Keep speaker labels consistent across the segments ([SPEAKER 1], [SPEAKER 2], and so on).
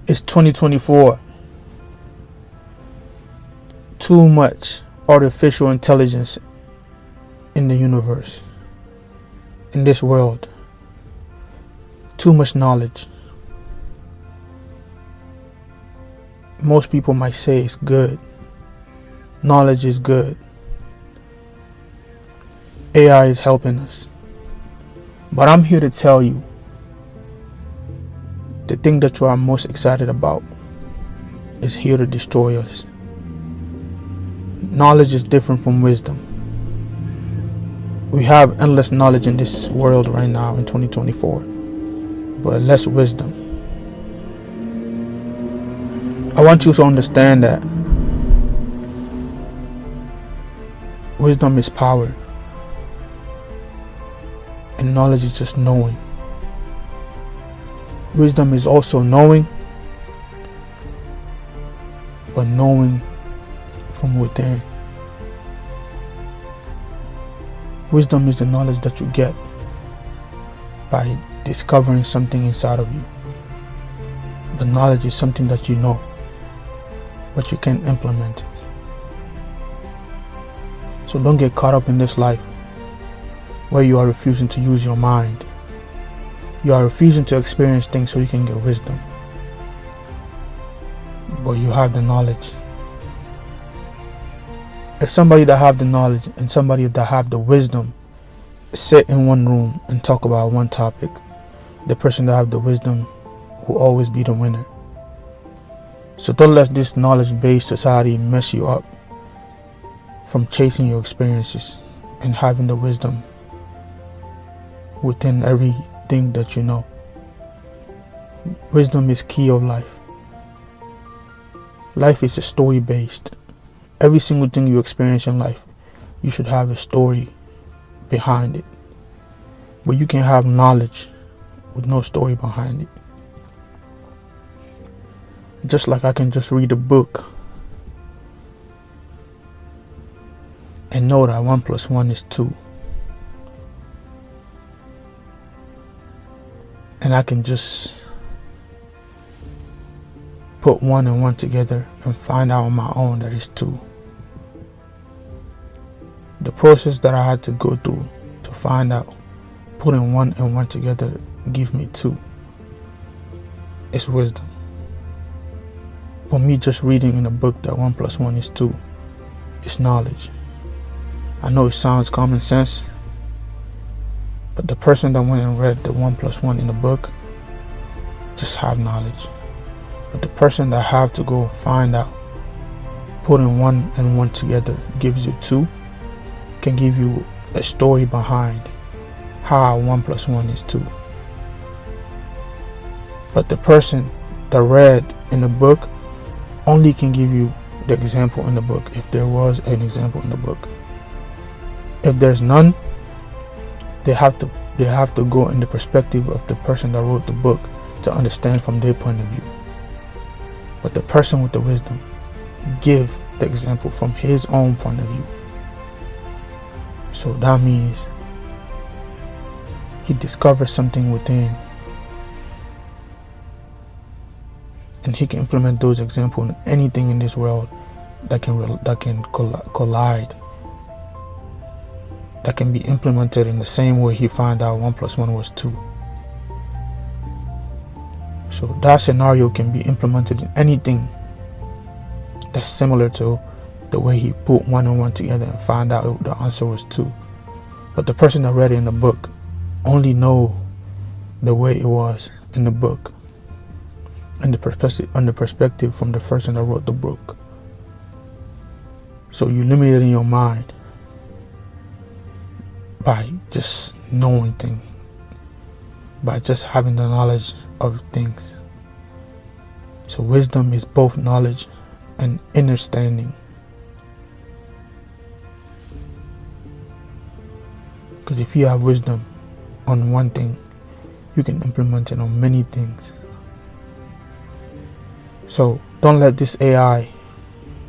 [SPEAKER 1] It's 2024. Too much artificial intelligence in the universe, in this world. Too much knowledge. Most people might say it's good. Knowledge is good. AI is helping us. But I'm here to tell you, the thing that you are most excited about is here to destroy us. Knowledge is different from wisdom. We have endless knowledge in this world right now in 2024, but less wisdom. I want you to understand that wisdom is power, and knowledge is just knowing. Wisdom is also knowing, but knowing from within. Wisdom is the knowledge that you get by discovering something inside of you. But knowledge is something that you know, but you can't implement it. So don't get caught up in this life where you are refusing to use your mind. You are refusing to experience things so you can get wisdom. But you have the knowledge. If somebody that have the knowledge and somebody that have the wisdom sit in one room and talk about one topic, the person that have the wisdom will always be the winner. So don't let this knowledge-based society mess you up from chasing your experiences and having the wisdom within everything that you know. Wisdom is key of life. Life is a story-based. Every single thing you experience in life, you should have a story behind it. But you can have knowledge with no story behind it. Just like I can just read a book and know that 1 + 1 is 2. And I can just put 1 and 1 together and find out on my own that it's 2. The process that I had to go through to find out putting 1 and 1 together give me 2 is wisdom. But me just reading in a book that 1 + 1 is 2 is knowledge. I know it sounds common sense, but the person that went and read the 1 + 1 in the book just have knowledge. But the person that have to go find out putting 1 and 1 together gives you 2 can give you a story behind how 1 + 1 is 2. But the person that read in the book only can give you the example in the book, if there was an example in the book. If there's none, they have to go in the perspective of the person that wrote the book to understand from their point of view. But the person with the wisdom give the example from his own point of view. So that means he discovers something within, and he can implement those examples in anything in this world that can collide, that can be implemented in the same way he found out 1 + 1 was 2. So that scenario can be implemented in anything that's similar to the way he put 1 and 1 together and found out the answer was 2. But the person that read it in the book only know the way it was in the book and the perspective from the person that wrote the book. So you limit it in your mind by just knowing things, by just having the knowledge of things. So wisdom is both knowledge and understanding. Because if you have wisdom on one thing, you can implement it on many things. So don't let this AI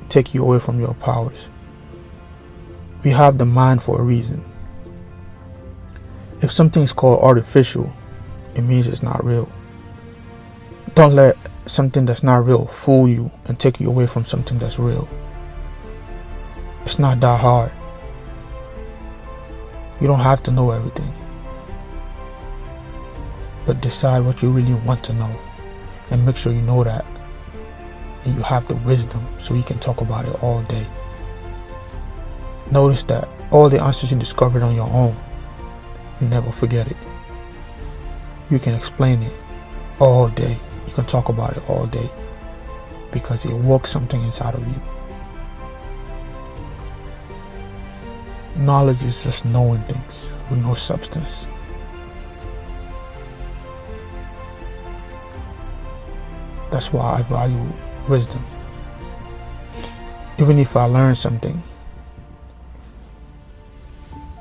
[SPEAKER 1] take you away from your powers. We have the mind for a reason. If something is called artificial, it means it's not real. Don't let something that's not real fool you and take you away from something that's real. It's not that hard. You don't have to know everything, but decide what you really want to know and make sure you know that, and you have the wisdom so you can talk about it all day. Notice that all the answers you discovered on your own, you never forget it. You can explain it all day. You can talk about it all day because it woke something inside of you. Knowledge is just knowing things with no substance. That's why I value wisdom. Even if I learn something,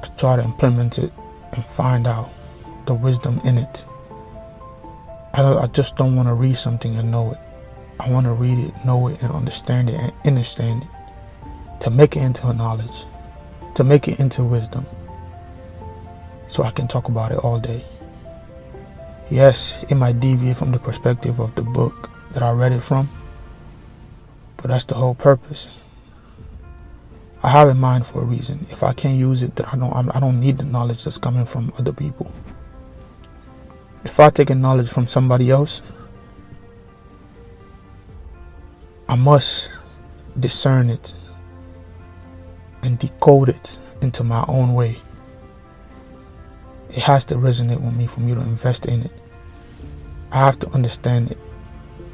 [SPEAKER 1] I try to implement it and find out the wisdom in it. I just don't want to read something and know it. I want to read it, know it, and understand it and understand it to make it into a knowledge, to make it into wisdom, so I can talk about it all day. Yes, it might deviate from the perspective of the book that I read it from, but that's the whole purpose. I have in mind for a reason. If I can't use it, then I don't need the knowledge that's coming from other people. If I take a knowledge from somebody else, I must discern it and decode it into my own way. It has to resonate with me for me to invest in it. I have to understand it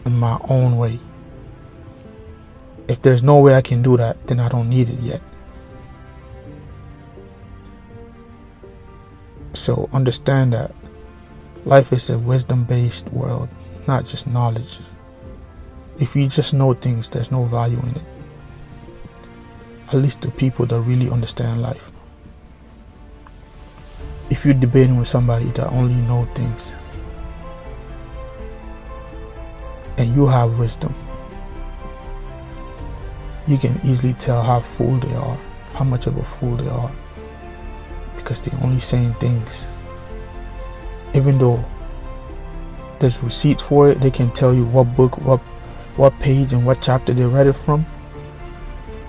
[SPEAKER 1] in my own way. If there's no way I can do that, then I don't need it yet. So understand that life is a wisdom-based world, not just knowledge. If you just know things, there's no value in it. At least the people that really understand life. If you're debating with somebody that only knows things and you have wisdom, you can easily tell how fool they are, how much of a fool they are, because they're only saying things. Even though there's receipts for it, they can tell you what book, what page and what chapter they read it from,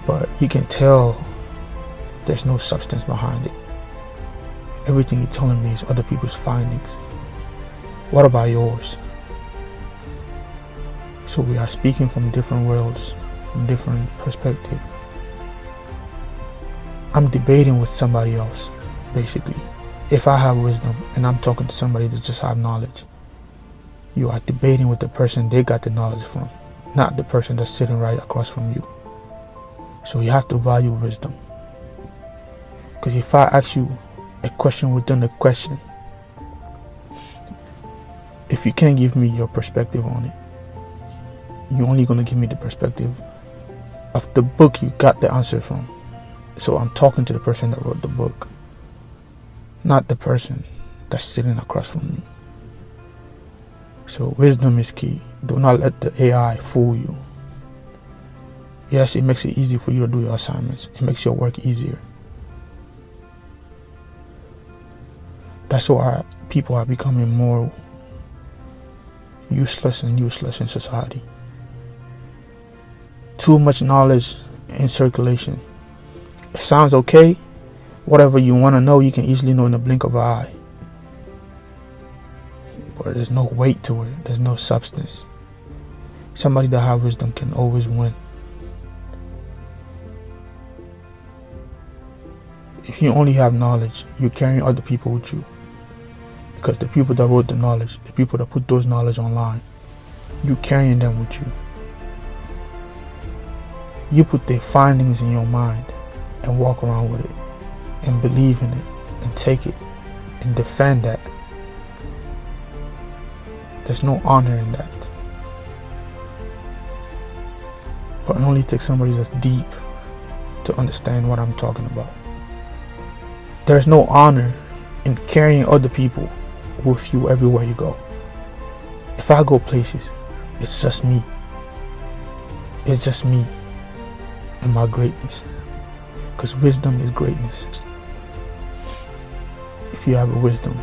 [SPEAKER 1] but you can tell there's no substance behind it. Everything you're telling me is other people's findings. What about yours? So we are speaking from different worlds, from different perspectives. I'm debating with somebody else, basically. If I have wisdom and I'm talking to somebody that just have knowledge, you are debating with the person they got the knowledge from, not the person that's sitting right across from you. So you have to value wisdom. Because if I ask you a question within a question, if you can't give me your perspective on it, you're only going to give me the perspective of the book you got the answer from. So I'm talking to the person that wrote the book, not the person that's sitting across from me. So wisdom is key. Do not let the AI fool you. Yes, it makes it easy for you to do your assignments. It makes your work easier. That's why people are becoming more useless and useless in society. Too much knowledge in circulation. It sounds okay. Whatever you want to know, you can easily know in the blink of an eye. But there's no weight to it. There's no substance. Somebody that has wisdom can always win. If you only have knowledge, you're carrying other people with you. Because the people that wrote the knowledge, the people that put those knowledge online, you're carrying them with you. You put their findings in your mind and walk around with it and believe in it and take it and defend that. There's no honor in that. But it only takes somebody that's deep to understand what I'm talking about. There's no honor in carrying other people with you everywhere you go. If I go places, it's just me. It's just me and my greatness. Because wisdom is greatness. If you have a wisdom,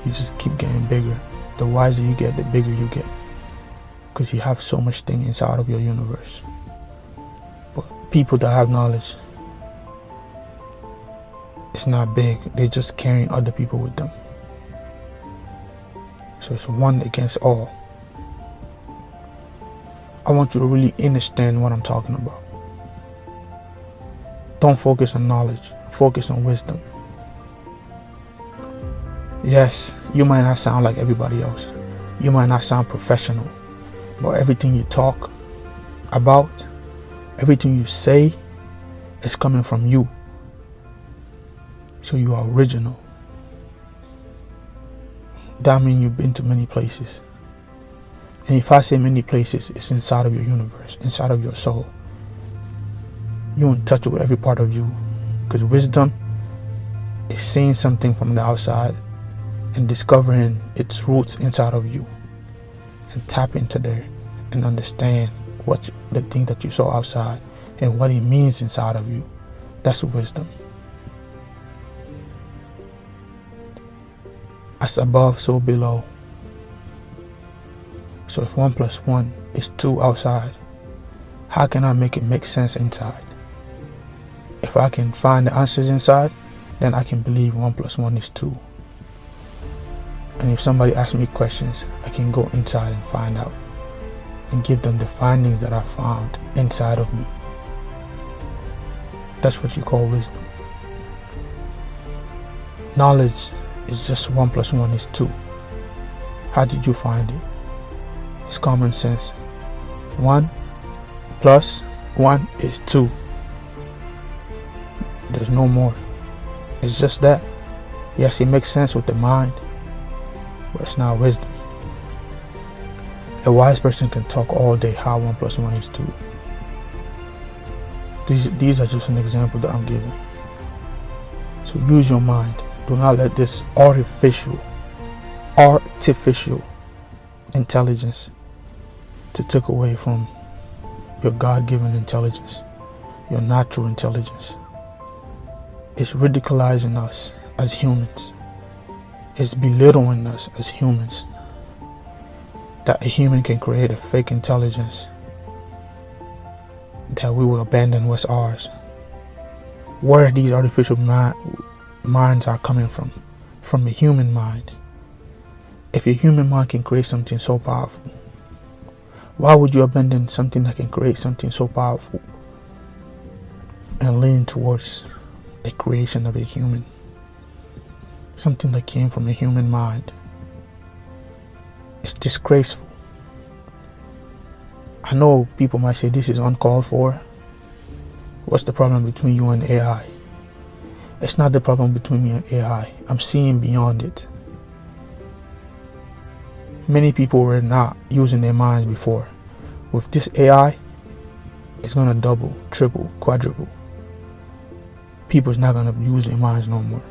[SPEAKER 1] you just keep getting bigger The wiser you get, the bigger you get. Because you have so much thing inside of your universe. But people that have knowledge, it's not big. They're just carrying other people with them. So it's one against all. I want you to really understand what I'm talking about. Don't focus on knowledge. Focus on wisdom. Yes, you might not sound like everybody else. You might not sound professional. But everything you talk about, everything you say is coming from you. So you are original. That means you've been to many places. And if I say many places, it's inside of your universe, inside of your soul. You're in touch with every part of you. Because wisdom is seeing something from the outside and discovering its roots inside of you. And tap into there and understand what the thing that you saw outside and what it means inside of you. That's wisdom. As above, so below. So if 1 + 1 is 2 outside, how can I make it make sense inside? If I can find the answers inside, then I can believe 1 + 1 is 2. And if somebody asks me questions, I can go inside and find out and give them the findings that I found inside of me. That's what you call wisdom. Knowledge is just 1 + 1 is 2. How did you find it? It's common sense. 1 + 1 is 2. There's no more. It's just that. Yes, it makes sense with the mind, but it's not wisdom. A wise person can talk all day how 1 + 1 is 2. These are just an example that I'm giving. So use your mind. Do not let this artificial intelligence to take away from your God-given intelligence, your natural intelligence. It's ridiculizing us as humans. It's belittling us as humans. That a human can create a fake intelligence that we will abandon what's ours. Where these artificial minds are coming from a human mind. If a human mind can create something so powerful, why would you abandon something that can create something so powerful and lean towards a creation of a human? Something that came from a human mind. It's disgraceful. I know people might say this is uncalled for. What's the problem between you and AI? It's not the problem between me and AI. I'm seeing beyond it. Many people were not using their minds before. With this AI, it's going to double, triple, quadruple. People's not going to use their minds no more.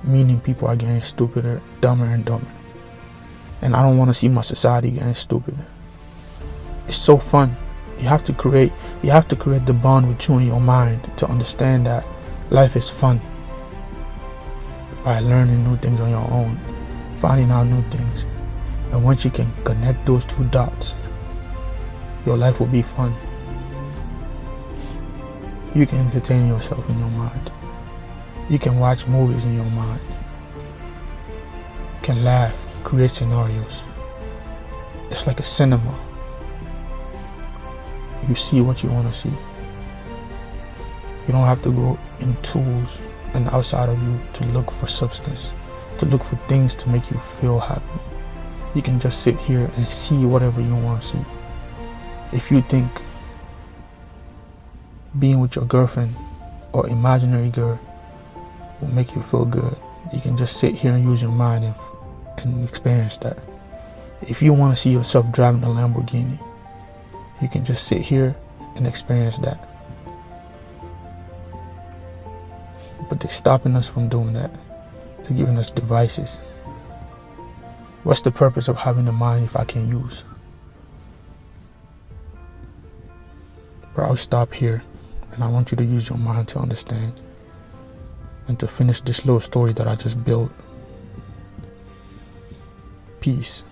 [SPEAKER 1] Meaning people are getting stupider, dumber and dumber. And I don't want to see my society getting stupider. It's so fun. You have to create the bond with you and your mind to understand that life is fun. By learning new things on your own, finding out new things. And once you can connect those two dots, your life will be fun. You can entertain yourself in your mind. You can watch movies in your mind. You can laugh, create scenarios. It's like a cinema. You see what you want to see. You don't have to go in tools and outside of you to look for substance, to look for things to make you feel happy. You can just sit here and see whatever you want to see. If you think being with your girlfriend or imaginary girl will make you feel good, you can just sit here and use your mind and experience that. If you want to see yourself driving a Lamborghini, you can just sit here and experience that. But they're stopping us from doing that. They're giving us devices. What's the purpose of having a mind if I can't use? But I'll stop here, and I want you to use your mind to understand and to finish this little story that I just built. Peace.